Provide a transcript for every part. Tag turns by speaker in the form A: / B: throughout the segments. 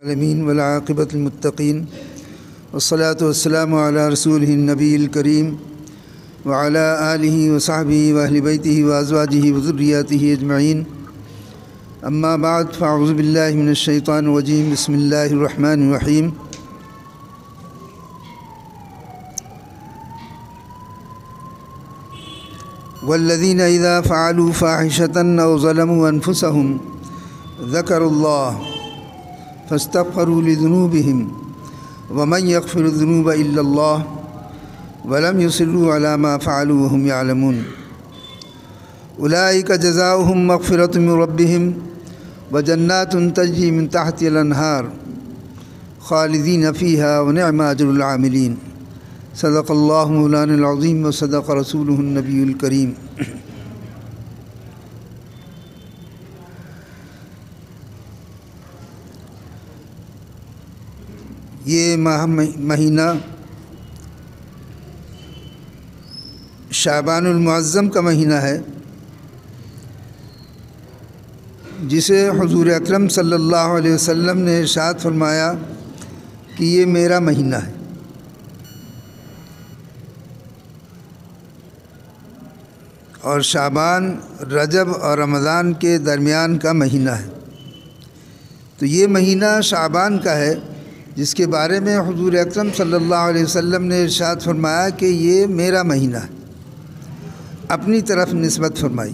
A: العالمین والعاقبۃ للمتقین والصلاة والسلام علی رسولہ النبی الکریم وعلی آلہ وصحبہ واہل بیتہ وازواجہ وذریاتہ اجمعین اما بعد فاعوذ باللہ من الشیطان الرجیم بسم اللہ الرحمن الرحیم والذین اذا فعلوا فاحشة او ظلموا انفسهم ذکروا اللہ فاستغفروا لذنوبهم ومن يغفر الذنوب الا الله ولم يصروا على ما فعلوا وهم يعلمون اولئك جزاؤهم مغفرة من ربهم وجنات تجري من تحتها الانهار خالدين فيها ونعم اجر العاملين صدق الله مولانا العظيم وصدق رسوله النبي الكريم. یہ مہینہ شعبان المعظم کا مہینہ ہے، جسے حضور اکرم صلی اللہ علیہ وسلم نے ارشاد فرمایا کہ یہ میرا مہینہ ہے. اور شعبان رجب اور رمضان کے درمیان کا مہینہ ہے. تو یہ مہینہ شعبان کا ہے جس کے بارے میں حضور اکرم صلی اللہ علیہ وسلم نے ارشاد فرمایا کہ یہ میرا مہینہ ہے، اپنی طرف نسبت فرمائی.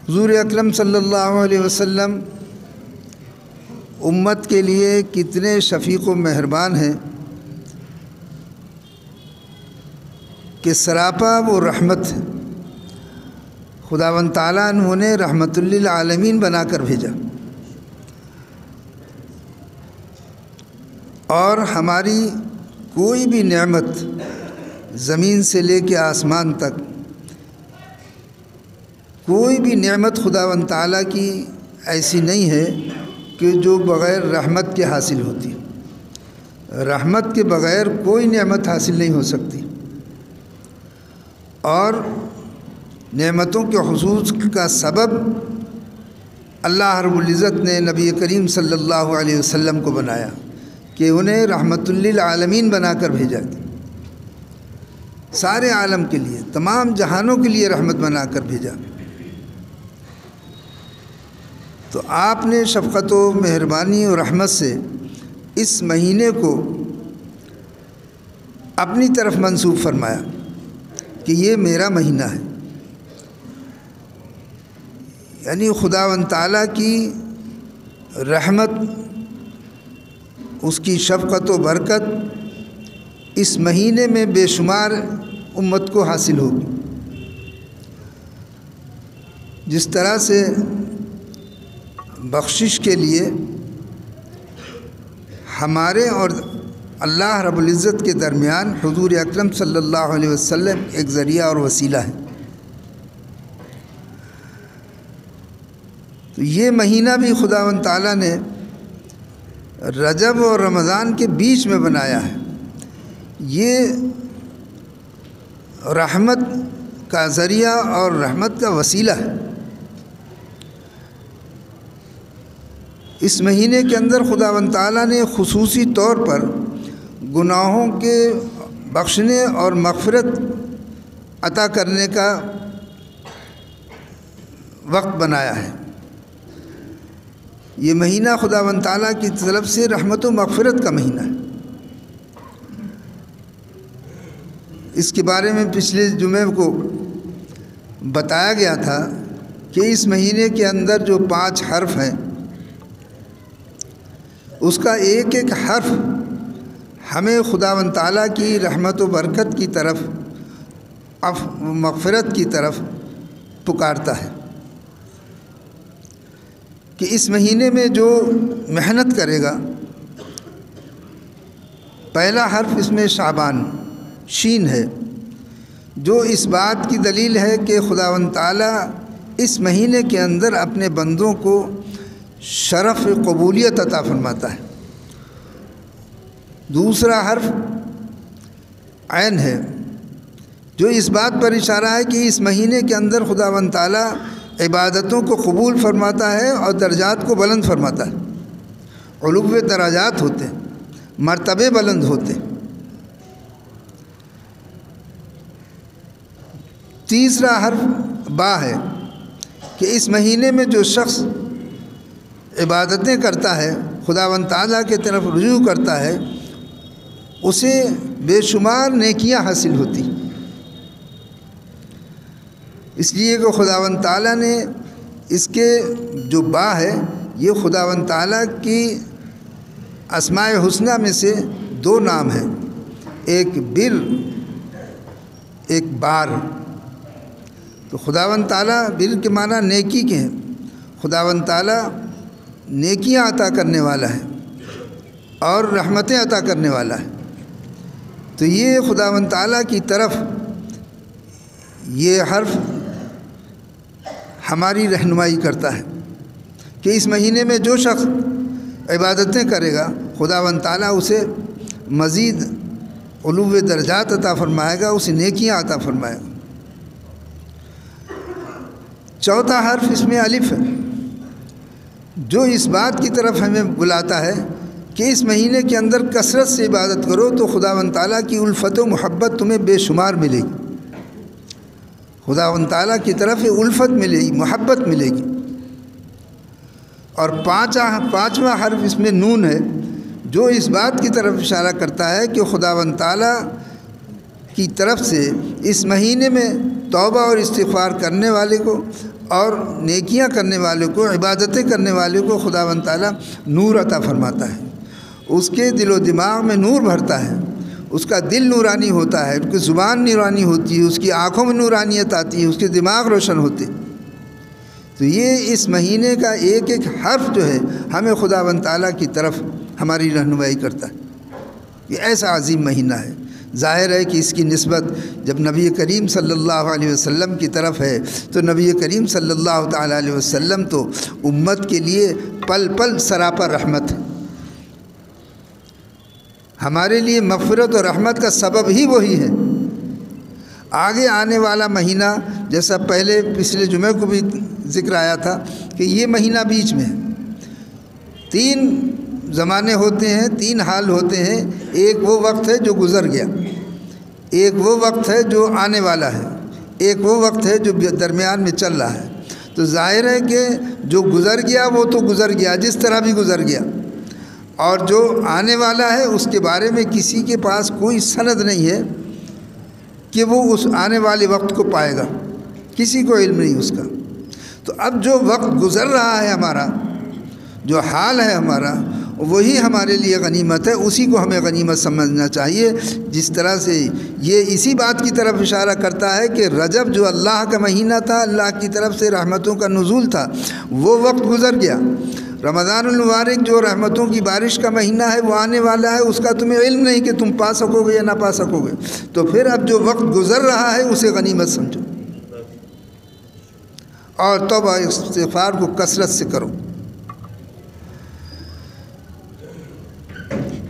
A: حضور اکرم صلی اللہ علیہ وسلم امت کے لیے کتنے شفیق و مہربان ہیں کہ سراپا وہ رحمت ہے. خداوند تعالیٰ انہوں نے رحمت للعالمین بنا کر بھیجا، اور ہماری کوئی بھی نعمت زمین سے لے کے آسمان تک، کوئی بھی نعمت خداوند تعالیٰ کی ایسی نہیں ہے کہ جو بغیر رحمت کے حاصل ہوتی. رحمت کے بغیر کوئی نعمت حاصل نہیں ہو سکتی، اور نعمتوں کے حصول کا سبب اللہ رب العزت نے نبی کریم صلی اللہ علیہ وسلم کو بنایا کہ انہیں رحمت للعالمین بنا کر بھیجا. سارے عالم کے لیے، تمام جہانوں کے لیے رحمت بنا کر بھیجا. تو آپ نے شفقت و مہربانی و رحمت سے اس مہینے کو اپنی طرف منسوب فرمایا کہ یہ میرا مہینہ ہے. یعنی خداوند تعالیٰ کی رحمت، اس کی شفقت و برکت اس مہینے میں بے شمار امت کو حاصل ہوگی. جس طرح سے بخشش کے لیے ہمارے اور اللہ رب العزت کے درمیان حضور اکرم صلی اللہ علیہ وسلم ایک ذریعہ اور وسیلہ ہے. تو یہ مہینہ بھی خداوند تعالیٰ نے رجب اور رمضان کے بیچ میں بنایا ہے. یہ رحمت کا ذریعہ اور رحمت کا وسیلہ ہے. اس مہینے کے اندر خداوند تعالیٰ نے خصوصی طور پر گناہوں کے بخشنے اور مغفرت عطا کرنے کا وقت بنایا ہے. یہ مہینہ خداوند تعالیٰ کی طرف سے رحمت و مغفرت کا مہینہ ہے. اس کے بارے میں پچھلے جمعے کو بتایا گیا تھا کہ اس مہینے کے اندر جو 5 حرف ہیں، اس کا ایک ایک حرف ہمیں خداوند تعالیٰ کی رحمت و برکت کی طرف، مغفرت کی طرف پکارتا ہے. کہ اس مہینے میں جو محنت کرے گا، پہلا حرف اس میں شعبان شین ہے، جو اس بات کی دلیل ہے کہ خداوند تعالیٰ اس مہینے کے اندر اپنے بندوں کو شرف قبولیت عطا فرماتا ہے. دوسرا حرف عین ہے، جو اس بات پر اشارہ ہے کہ اس مہینے کے اندر خداوند تعالیٰ عبادتوں کو قبول فرماتا ہے اور درجات کو بلند فرماتا ہے۔ علو درجات ہوتے ہیں، مرتبے بلند ہوتے ہیں۔ تیسرا حرف با ہے کہ اس مہینے میں جو شخص عبادتیں کرتا ہے، خداوند تعالیٰ کی طرف رجوع کرتا ہے، اسے بے شمار نیکیاں حاصل ہوتی۔ اس لیے کہ خداوند تعالیٰ نے اس کے جو با ہے یہ خداوند تعالیٰ کی اسماء حسنہ میں سے دو نام ہیں، ایک بر، ایک بار۔ تو خداوند تعالیٰ بر کے معنی نیکی کے ہیں، خداوند تعالیٰ نیکیاں عطا کرنے والا ہے اور رحمتیں عطا کرنے والا ہے۔ تو یہ خداوند تعالیٰ کی طرف یہ حرف ہماری رہنمائی کرتا ہے کہ اس مہینے میں جو شخص عبادتیں کرے گا، خداوند تعالیٰ اسے مزید علو درجات عطا فرمائے گا، اسے نیکیاں عطا فرمائے گا۔ چوتھا حرف اس میں الف ہے، جو اس بات کی طرف ہمیں بلاتا ہے کہ اس مہینے کے اندر کثرت سے عبادت کرو تو خداوند تعالیٰ کی الفت و محبت تمہیں بے شمار ملے گی، خداوند تعالیٰ کی طرف الفت ملے گی، محبت ملے گی۔ اور پانچواں حرف اس میں نون ہے، جو اس بات کی طرف اشارہ کرتا ہے کہ خداوند تعالیٰ کی طرف سے اس مہینے میں توبہ اور استغفار کرنے والے کو اور نیکیاں کرنے والے کو، عبادتیں کرنے والے کو خداوند تعالیٰ نور عطا فرماتا ہے، اس کے دل و دماغ میں نور بھرتا ہے، اس کا دل نورانی ہوتا ہے، اس کی زبان نورانی ہوتی ہے، اس کی آنکھوں میں نورانیت آتی ہے، اس کے دماغ روشن ہوتے۔ تو یہ اس مہینے کا ایک ایک حرف جو ہے ہمیں خداوند تعالیٰ کی طرف ہماری رہنمائی کرتا ہے۔ یہ ایسا عظیم مہینہ ہے، ظاہر ہے کہ اس کی نسبت جب نبی کریم صلی اللہ علیہ وسلم کی طرف ہے تو نبی کریم صلی اللہ تعالیٰ علیہ وسلم تو امت کے لیے پل پل سراپا رحمت ہے، ہمارے لیے مغفرت اور رحمت کا سبب ہی وہی ہے۔ آگے آنے والا مہینہ، جیسا پہلے پچھلے جمعے کو بھی ذکر آیا تھا کہ یہ مہینہ بیچ میں ہے، تین زمانے ہوتے ہیں، تین حال ہوتے ہیں، ایک وہ وقت ہے جو گزر گیا، ایک وہ وقت ہے جو آنے والا ہے، ایک وہ وقت ہے جو درمیان میں چل رہا ہے۔ تو ظاہر ہے کہ جو گزر گیا وہ تو گزر گیا، جس طرح بھی گزر گیا، اور جو آنے والا ہے اس کے بارے میں کسی کے پاس کوئی سند نہیں ہے کہ وہ اس آنے والے وقت کو پائے گا، کسی کو علم نہیں اس کا۔ تو اب جو وقت گزر رہا ہے ہمارا، جو حال ہے ہمارا، وہی ہمارے لیے غنیمت ہے، اسی کو ہمیں غنیمت سمجھنا چاہیے۔ جس طرح سے یہ اسی بات کی طرف اشارہ کرتا ہے کہ رجب جو اللہ کا مہینہ تھا، اللہ کی طرف سے رحمتوں کا نزول تھا، وہ وقت گزر گیا۔ رمضان المبارک جو رحمتوں کی بارش کا مہینہ ہے وہ آنے والا ہے، اس کا تمہیں علم نہیں کہ تم پا سکو گے یا نہ پا سکو گے۔ تو پھر اب جو وقت گزر رہا ہے اسے غنیمت سمجھو اور توبہ استغفار کو کثرت سے کرو۔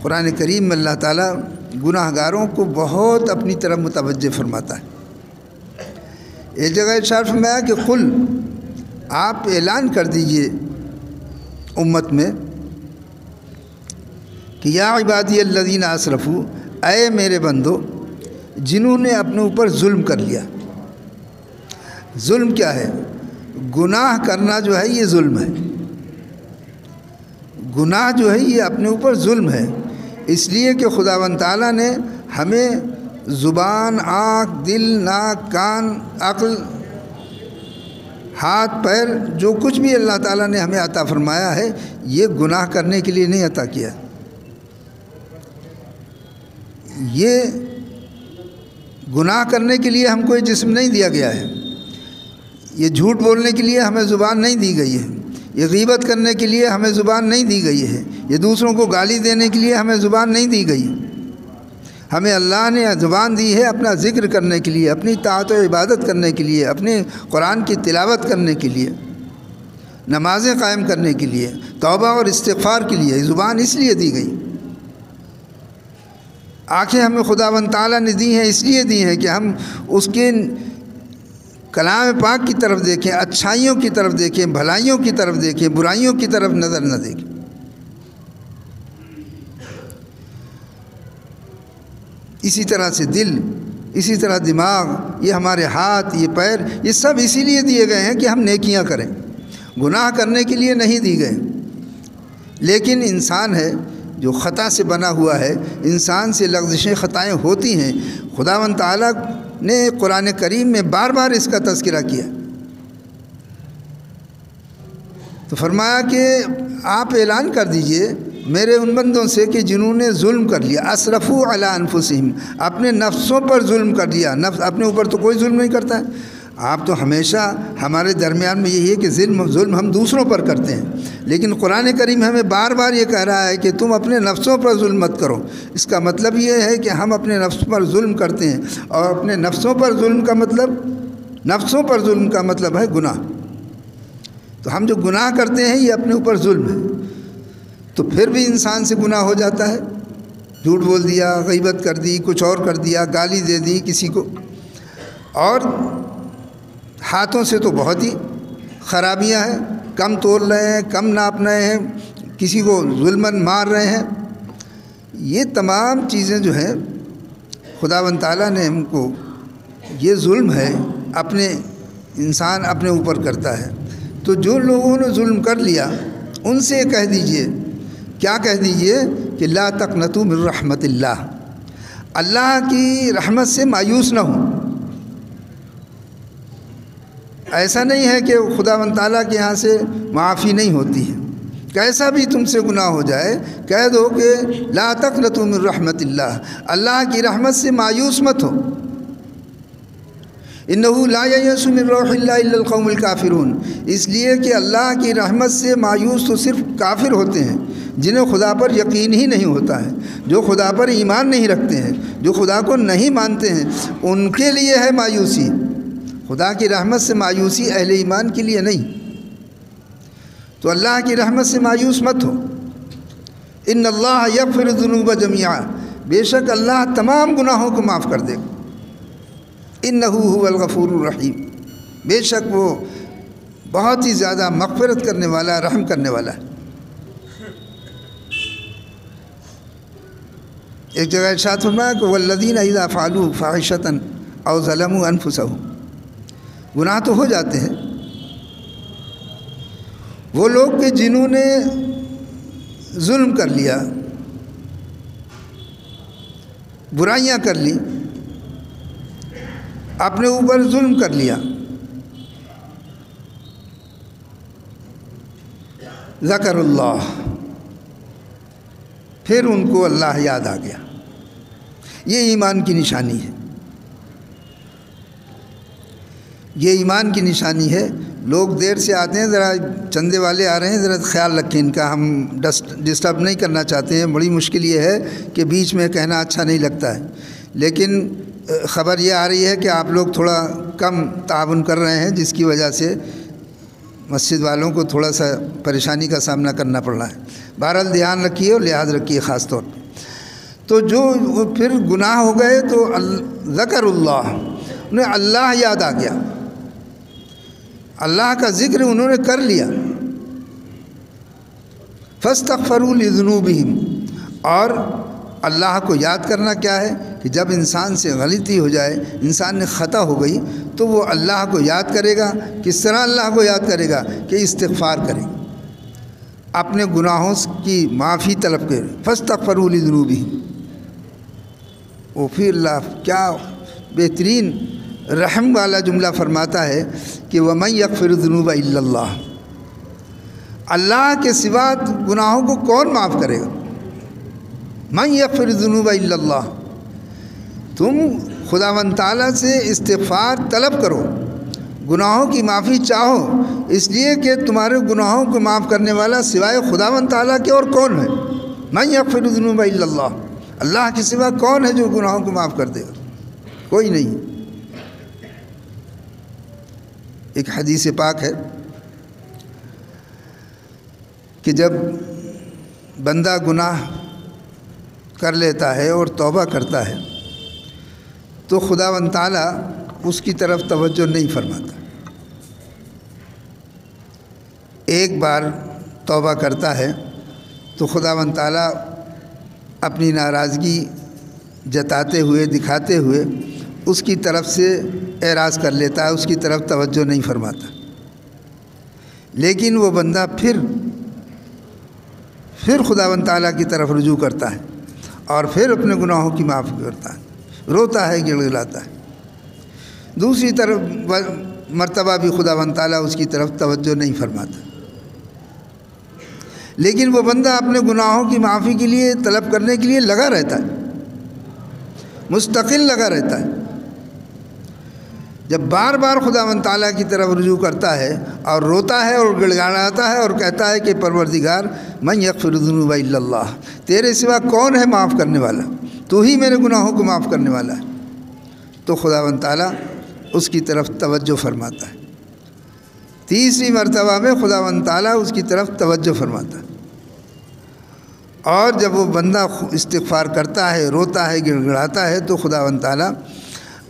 A: قرآن کریم میں اللہ تعالیٰ گناہ گاروں کو بہت اپنی طرف متوجہ فرماتا ہے۔ ایک جگہ ارشاد فرمایا کہ قل، آپ اعلان کر دیجئے امت میں کہ یا عبادی الذین اسرفوا، اے میرے بندو جنہوں نے اپنے اوپر ظلم کر لیا۔ ظلم کیا ہے؟ گناہ کرنا جو ہے یہ ظلم ہے، گناہ جو ہے یہ اپنے اوپر ظلم ہے۔ اس لیے کہ خداوند تعالیٰ نے ہمیں زبان، آنکھ، دل، ناک، کان، عقل، ہاتھ، پیر، جو کچھ بھی اللہ تعالیٰ نے ہمیں عطا فرمایا ہے یہ گناہ کرنے کے لیے نہیں عطا کیا، یہ گناہ کرنے کے لیے ہم کو یہ جسم نہیں دیا گیا ہے، یہ جھوٹ بولنے کے لیے ہمیں زبان نہیں دی گئی ہے، یہ غیبت کرنے کے لیے ہمیں زبان نہیں دی گئی ہے، یہ دوسروں کو گالی دینے کے لیے ہمیں زبان نہیں دی گئی۔ ہمیں اللہ نے زبان دی ہے اپنا ذکر کرنے کے لیے، اپنی طاعت و عبادت کرنے کے لیے، اپنے قرآن کی تلاوت کرنے کے لیے، نمازیں قائم کرنے کے لیے، توبہ اور استغفار کے لیے زبان اس لیے دی گئی۔ آنکھیں ہمیں خداوند تعالیٰ نے دی ہیں اس لیے دی ہیں کہ ہم اس کے کلام پاک کی طرف دیکھیں، اچھائیوں کی طرف دیکھیں، بھلائیوں کی طرف دیکھیں، برائیوں کی طرف نظر نہ دیکھیں۔ اسی طرح سے دل، اسی طرح دماغ، یہ ہمارے ہاتھ، یہ پیر، یہ سب اسی لیے دیے گئے ہیں کہ ہم نیکیاں کریں، گناہ کرنے کے لیے نہیں دی گئے۔ لیکن انسان ہے جو خطا سے بنا ہوا ہے، انسان سے لغزشیں، خطائیں ہوتی ہیں۔ خداوند تعالیٰ نے قرآن کریم میں بار بار اس کا تذکرہ کیا، تو فرمایا کہ آپ اعلان کر دیجئے میرے ان بندوں سے کہ جنہوں نے ظلم کر لیا، اسرفوا علی انفسہم، اپنے نفسوں پر ظلم کر لیا۔ نفس اپنے اوپر تو کوئی ظلم نہیں کرتا ہے، آپ تو ہمیشہ ہمارے درمیان میں یہی ہے کہ ظلم ہم دوسروں پر کرتے ہیں، لیکن قرآن کریم ہمیں بار بار یہ کہہ رہا ہے کہ تم اپنے نفسوں پر ظلم مت کرو۔ اس کا مطلب یہ ہے کہ ہم اپنے نفس پر ظلم کرتے ہیں، اور اپنے نفسوں پر ظلم کا مطلب ہے گناہ۔ تو ہم جو گناہ کرتے ہیں یہ اپنے اوپر ظلم ہے، تو پھر بھی انسان سے گناہ ہو جاتا ہے، جھوٹ بول دیا، غیبت کر دی، کچھ اور کر دیا، گالی دے دی کسی کو، اور ہاتھوں سے تو بہت ہی خرابیاں ہیں، کم تول رہے ہیں، کم ناپ رہے ہیں، کسی کو ظلماً مار رہے ہیں۔ یہ تمام چیزیں جو ہیں خداوند تعالیٰ نے ہم کو، یہ ظلم ہے، انسان اپنے اوپر کرتا ہے۔ تو جو لوگوں نے ظلم کر لیا ان سے کہہ دیجئے، کیا کہہ دیجئے کہ لا تقنطوا من رحمت اللہ، اللہ کی رحمت سے مایوس نہ ہوں۔ ایسا نہیں ہے کہ خداوند تعالیٰ کے یہاں سے معافی نہیں ہوتی ہے، کیسا بھی تم سے گناہ ہو جائے کہہ دو کہ لا تقنطوا من رحمت اللہ، اللہ کی رحمت سے مایوس مت ہو۔ انہ لا ییأس من روح اللہ الا القوم الکافرون، اس لیے کہ اللہ کی رحمت سے مایوس تو صرف کافر ہوتے ہیں، جنہیں خدا پر یقین ہی نہیں ہوتا ہے، جو خدا پر ایمان نہیں رکھتے ہیں، جو خدا کو نہیں مانتے ہیں، ان کے لیے ہے مایوسی۔ خدا کی رحمت سے مایوسی اہل ایمان کے لیے نہیں، تو اللہ کی رحمت سے مایوس مت ہو۔ ان اللہ یغفر الذنوب جميعا، بے شک اللہ تمام گناہوں کو معاف کر دے گا۔ انہ هو الغفور الرحیم، بے شک وہ بہت ہی زیادہ مغفرت کرنے والا، رحم کرنے والا ہے۔ ایک جگہ ارشاد فرمایا کہ والذین اذا فعلوا فاحشۃ او ظلموا انفسهم، گناہ تو ہو جاتے ہیں، وہ لوگ کہ جنہوں نے ظلم کر لیا، برائیاں کر لی، اپنے اوپر ظلم کر لیا، ذکر اللہ، پھر ان کو اللہ یاد آ گیا۔ یہ ایمان کی نشانی ہے، یہ ایمان کی نشانی ہے۔ لوگ دیر سے آتے ہیں، ذرا چندے والے آ رہے ہیں، ذرا خیال رکھیں ان کا، ہم ڈسٹرب نہیں کرنا چاہتے ہیں۔ بڑی مشکل یہ ہے کہ بیچ میں کہنا اچھا نہیں لگتا ہے، لیکن خبر یہ آ رہی ہے کہ آپ لوگ تھوڑا کم تعاون کر رہے ہیں، جس کی وجہ سے مسجد والوں کو تھوڑا سا پریشانی کا سامنا کرنا پڑ رہا ہے۔ بہرحال دھیان رکھیے اور لحاظ رکھیے خاص طور پہ۔ تو جو پھر گناہ ہو گئے تو ذکر اللہ، انہیں اللہ یاد آ گیا، اللہ کا ذکر انہوں نے کر لیا۔ فاستغفروا لذنوبہم، اور اللہ کو یاد کرنا کیا ہے کہ جب انسان سے غلطی ہو جائے، انسان نے خطا ہو گئی، تو وہ اللہ کو یاد کرے گا۔ کس طرح اللہ کو یاد کرے گا؟ کہ استغفار کرے، اپنے گناہوں کی معافی طلب کرے۔ فاستغفروا لذنوبہم، وہ پھر اللہ کیا بہترین رحم والا جملہ فرماتا ہے کہ وَمَن يَغْفِرُ الذُّنُوبَ إِلَّا اللَّهُ، اللہ کے سوا گناہوں کو کون معاف کرے گا؟ مَن يَغْفِرُ الذُّنُوبَ إِلَّا اللَّهُ، تم خداوند تعالیٰ سے استغفار طلب کرو، گناہوں کی معافی چاہو، اس لیے کہ تمہارے گناہوں کو معاف کرنے والا سوائے خداوند تعالیٰ کے اور کون ہے؟ مَن يَغْفِرُ الذُّنُوبَ إِلَّا اللَّهُ، اللہ کے سوا کون ہے جو گناہوں کو معاف کر دے گا؟ کوئی نہیں۔ ایک حدیث پاک ہے کہ جب بندہ گناہ کر لیتا ہے اور توبہ کرتا ہے تو خداوند تعالیٰ اس کی طرف توجہ نہیں فرماتا۔ ایک بار توبہ کرتا ہے تو خداوند تعالیٰ اپنی ناراضگی جتاتے ہوئے دکھاتے ہوئے اس کی طرف سے اعراض کر لیتا ہے، اس کی طرف توجہ نہیں فرماتا۔ لیکن وہ بندہ پھر خداوند تعالیٰ کی طرف رجوع کرتا ہے اور پھر اپنے گناہوں کی معافی کرتا ہے، روتا ہے، گڑگڑاتا ہے۔ دوسری طرف مرتبہ بھی خداوند تعالیٰ اس کی طرف توجہ نہیں فرماتا، لیکن وہ بندہ اپنے گناہوں کی معافی کے لیے طلب کرنے کے لیے لگا رہتا ہے، مستقل لگا رہتا ہے۔ جب بار بار خداوند تعالیٰ کی طرف رجوع کرتا ہے اور روتا ہے اور گڑگڑاتا ہے اور کہتا ہے کہ پروردگار من یغفر الذنوب الا اللہ، تیرے سوا کون ہے معاف کرنے والا، تو ہی میرے گناہوں کو معاف کرنے والا ہے، تو خداوند تعالیٰ اس کی طرف توجہ فرماتا ہے۔ تیسری مرتبہ میں خداوند تعالیٰ اس کی طرف توجہ فرماتا ہے، اور جب وہ بندہ استغفار کرتا ہے، روتا ہے، گڑگڑاتا ہے، تو خداوند تعالیٰ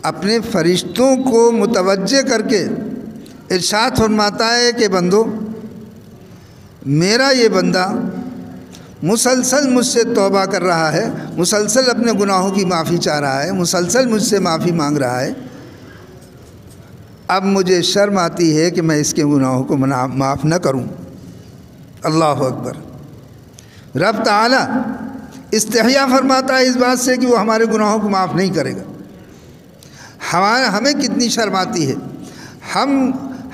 A: اپنے فرشتوں کو متوجہ کر کے ارشاد فرماتا ہے کہ بندو، میرا یہ بندہ مسلسل مجھ سے توبہ کر رہا ہے، مسلسل اپنے گناہوں کی معافی چاہ رہا ہے، مسلسل مجھ سے معافی مانگ رہا ہے، اب مجھے شرم آتی ہے کہ میں اس کے گناہوں کو معاف نہ کروں۔ اللہ اکبر۔ رب تعالیٰ استحیا فرماتا ہے اس بات سے کہ وہ ہمارے گناہوں کو معاف نہیں کرے گا۔ ہمیں کتنی شرم آتی ہے،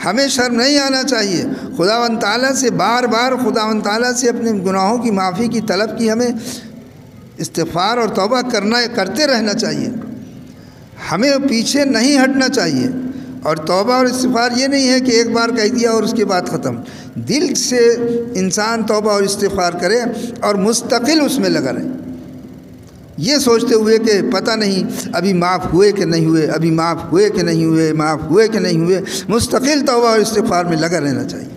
A: ہمیں شرم نہیں آنا چاہیے۔ خداوند تعالیٰ سے بار بار خداوند تعالیٰ سے اپنے گناہوں کی معافی کی طلب کی، ہمیں استغفار اور توبہ کرتے رہنا چاہیے، ہمیں پیچھے نہیں ہٹنا چاہیے۔ اور توبہ اور استغفار یہ نہیں ہے کہ ایک بار کہہ دیا اور اس کے بعد ختم، دل سے انسان توبہ اور استغفار کرے اور مستقل اس میں لگا رہے، یہ سوچتے ہوئے کہ پتہ نہیں ابھی معاف ہوئے کہ نہیں ہوئے، ابھی معاف ہوئے کہ نہیں ہوئے، معاف ہوئے کہ نہیں ہوئے۔ مستقل توبہ اور استغفار میں لگا رہنا چاہیے۔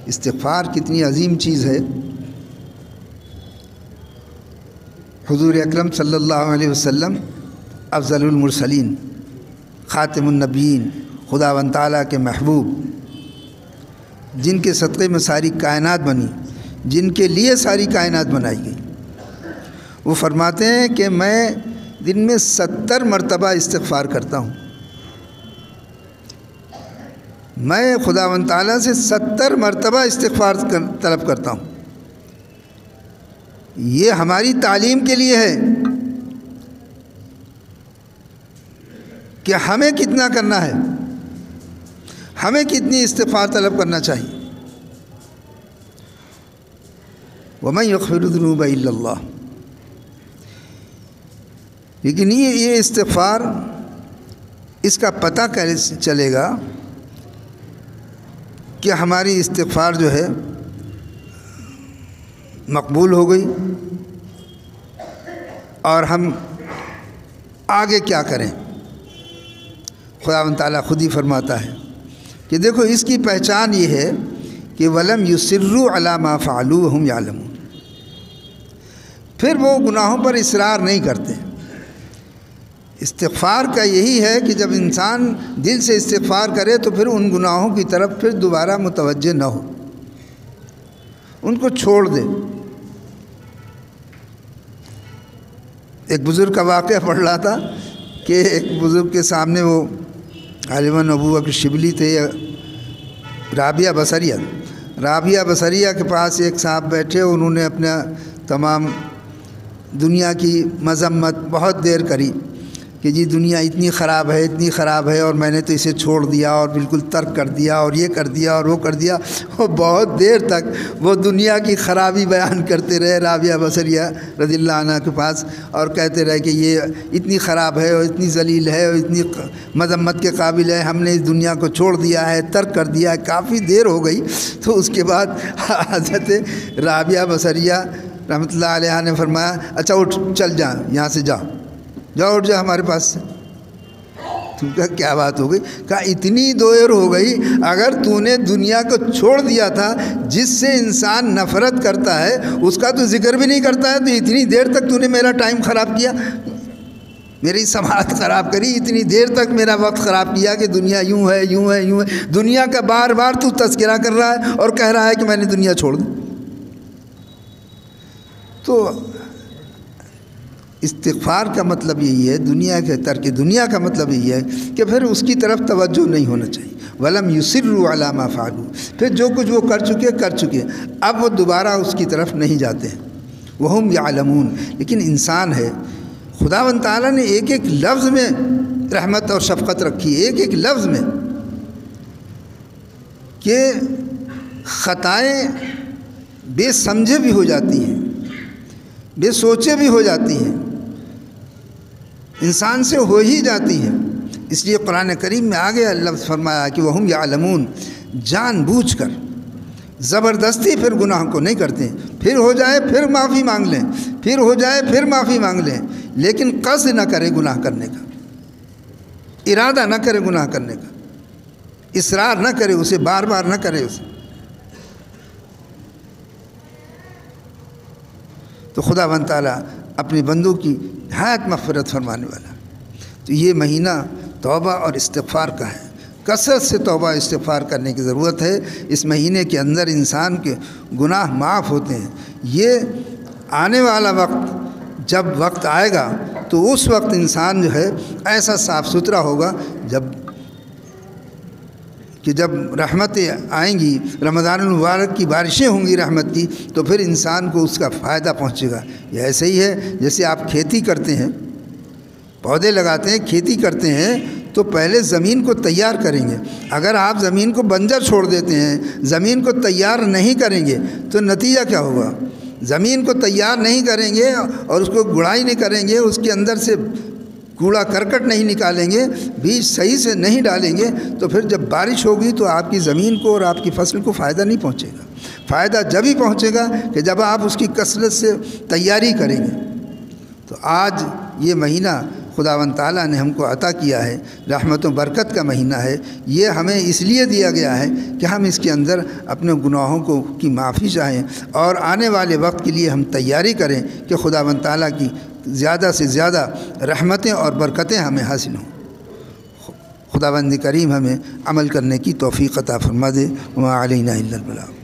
A: استغفار کتنی عظیم چیز ہے۔ حضور اکرم صلی اللہ علیہ وسلم افضل المرسلین، خاتم النبیین، خداوند تعالیٰ کے محبوب، جن کے صدقے میں ساری کائنات بنی، جن کے لیے ساری کائنات بنائی گئی، وہ فرماتے ہیں کہ میں دن میں 70 مرتبہ استغفار کرتا ہوں۔ میں خداوند تعالیٰ سے 70 مرتبہ استغفار طلب کرتا ہوں۔ یہ ہماری تعلیم کے لیے ہے کہ ہمیں کتنا کرنا ہے، ہمیں کتنی استغفار طلب کرنا چاہیے۔ وَمَن يَغْفِرُ الذُّنُوبَ إِلَّا اللَّهُ۔ لیکن یہ استغفار، اس کا پتہ کیسے چلے گا کہ ہماری استغفار جو ہے مقبول ہو گئی، اور ہم آگے کیا کریں؟ خداوند تعالیٰ خود ہی فرماتا ہے کہ دیکھو، اس کی پہچان یہ ہے کہ وَلَمْ يُصِرُّوا عَلَىٰ مَا فَعَلُوا وَهُمْ يَعْلَمُونَ، پھر وہ گناہوں پر اصرار نہیں کرتے۔ استغفار کا یہی ہے کہ جب انسان دل سے استغفار کرے تو پھر ان گناہوں کی طرف پھر دوبارہ متوجہ نہ ہو، ان کو چھوڑ دے۔ ایک بزرگ کا واقعہ پڑھ رہا تھا کہ ایک بزرگ کے سامنے، وہ غالباً ابو بکر شبلی تھے، رابعہ بصریہ کے پاس ایک صاحب بیٹھے، انہوں نے اپنا تمام دنیا کی مذمت بہت دیر کری کہ جی دنیا اتنی خراب ہے اور میں نے تو اسے چھوڑ دیا اور بالکل ترک کر دیا اور یہ کر دیا اور وہ کر دیا۔ وہ بہت دیر تک وہ دنیا کی خرابی بیان کرتے رہے رابعہ بصریہ رضی اللہ عنہ کے پاس، اور کہتے رہے کہ یہ اتنی خراب ہے اور اتنی ذلیل ہے اور اتنی مذمت کے قابل ہے، ہم نے اس دنیا کو چھوڑ دیا ہے، ترک کر دیا ہے۔ کافی دیر ہو گئی تو اس کے بعد حضرت رابعہ بصریہ رحمۃ اللہ علیہ نے فرمایا، اچھا اٹھ، چل جا یہاں سے، جاؤ اٹھ جا ہمارے پاس سے۔ تو کہا کیا بات ہو گئی؟ کہا اتنی دیر ہو گئی، اگر تو نے دنیا کو چھوڑ دیا تھا جس سے انسان نفرت کرتا ہے، اس کا تو ذکر بھی نہیں کرتا ہے، تو اتنی دیر تک تو نے میرا ٹائم خراب کیا۔ میری سماعت خراب کری، اتنی دیر تک میرا وقت خراب کیا کہ دنیا یوں ہے یوں ہے یوں ہے، دنیا کا بار بار تو تذکرہ کر رہا ہے اور کہہ رہا ہے کہ میں نے دنیا چھوڑ دی۔ تو استغفار کا مطلب یہی ہے، دنیا کے ترک دنیا کا مطلب یہی ہے کہ پھر اس کی طرف توجہ نہیں ہونا چاہیے۔ وَلَمْ يُصِرُّوا عَلَىٰ مَا فَعَلُوا، پھر جو کچھ وہ کر چکے اب وہ دوبارہ اس کی طرف نہیں جاتے ہیں۔ وَهُمْ يَعْلَمُونَ، لیکن انسان ہے، خداوند تعالیٰ نے ایک ایک لفظ میں رحمت اور شفقت رکھی، ایک ایک لفظ میں، کہ خطائیں بے سمجھے بھی ہو جاتی ہیں، بے سوچے بھی ہو جاتی ہیں، انسان سے ہو ہی جاتی ہیں۔ اس لیے قرآن کریم میں آگے لفظ فرمایا کہ وَهُمْ يَعْلَمُونَ، جان بوجھ کر زبردستی پھر گناہ کو نہیں کرتے، پھر ہو جائے پھر معافی مانگ لیں، پھر ہو جائے پھر معافی مانگ لیں، لیکن قصد نہ کرے گناہ کرنے کا، ارادہ نہ کرے گناہ کرنے کا، اصرار نہ کرے اسے، بار بار نہ کرے اسے۔ تو خداوند تعالیٰ اپنے بندوں کی نہایت مغفرت فرمانے والا۔ تو یہ مہینہ توبہ اور استغفار کا ہے، کثرت سے توبہ استغفار کرنے کی ضرورت ہے۔ اس مہینے کے اندر انسان کے گناہ معاف ہوتے ہیں۔ یہ آنے والا وقت جب وقت آئے گا تو اس وقت انسان جو ہے ایسا صاف ستھرا ہوگا جب رحمتیں آئیں گی، رمضان المبارک کی بارشیں ہوں گی رحمت کی، تو پھر انسان کو اس کا فائدہ پہنچے گا۔ یہ ایسے ہی ہے جیسے آپ کھیتی کرتے ہیں، پودے لگاتے ہیں، کھیتی کرتے ہیں، تو پہلے زمین کو تیار کریں گے۔ اگر آپ زمین کو بنجر چھوڑ دیتے ہیں، زمین کو تیار نہیں کریں گے تو نتیجہ کیا ہوگا؟ زمین کو تیار نہیں کریں گے اور اس کو گڑائی نہیں کریں گے، اس کے اندر سے کوڑا کرکٹ نہیں نکالیں گے، بیج صحیح سے نہیں ڈالیں گے، تو پھر جب بارش ہوگی تو آپ کی زمین کو اور آپ کی فصل کو فائدہ نہیں پہنچے گا۔ فائدہ جب ہی پہنچے گا کہ جب آپ اس کی کثرت سے تیاری کریں گے۔ تو آج یہ مہینہ خداوند تعالیٰ نے ہم کو عطا کیا ہے، رحمت و برکت کا مہینہ ہے۔ یہ ہمیں اس لیے دیا گیا ہے کہ ہم اس کے اندر اپنے گناہوں کی معافی چاہیں اور آنے والے وقت کے لیے ہم تیاری کریں کہ خداوند تعالیٰ کی زیادہ سے زیادہ رحمتیں اور برکتیں ہمیں حاصل ہوں۔ خداوند کریم ہمیں عمل کرنے کی توفیق عطا فرما دے۔ وما علینا الا البلاغ۔